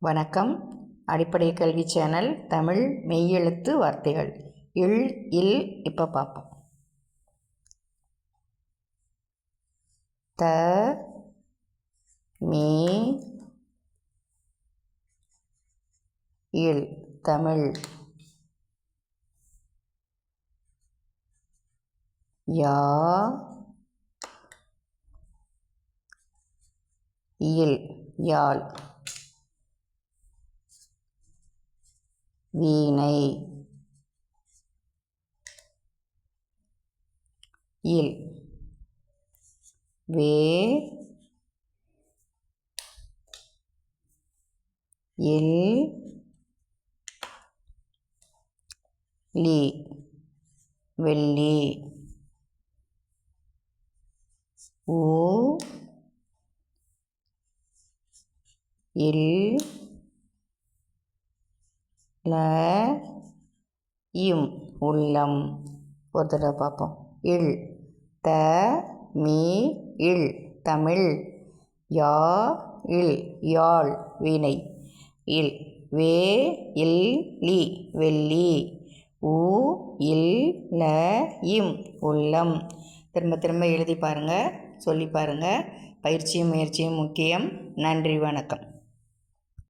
வணக்கம். அடிப்படை கல்வி சேனல் தமிழ் மெய்யெழுத்து வார்த்தைகள். இல் இல் இப்போ பார்ப்போம். த மீ இல் தமிழ். யா இல் யாழ். வீணை. இல் வே இல் லி வெள்ளி. ஊ இல் ல இம் உள்ளம். ஒரு தடவை பார்ப்போம். இல் த மீ இல் தமிழ். யா இல் யாழ் வீணை. இல் வே இல் லி வெள்ளி. ஊ இல் ல இம் உள்ளம். திரும்ப திரும்ப எழுதி பாருங்கள், சொல்லி பாருங்கள். பயிற்சியும் முயற்சியும் முக்கியம். நன்றி, வணக்கம்.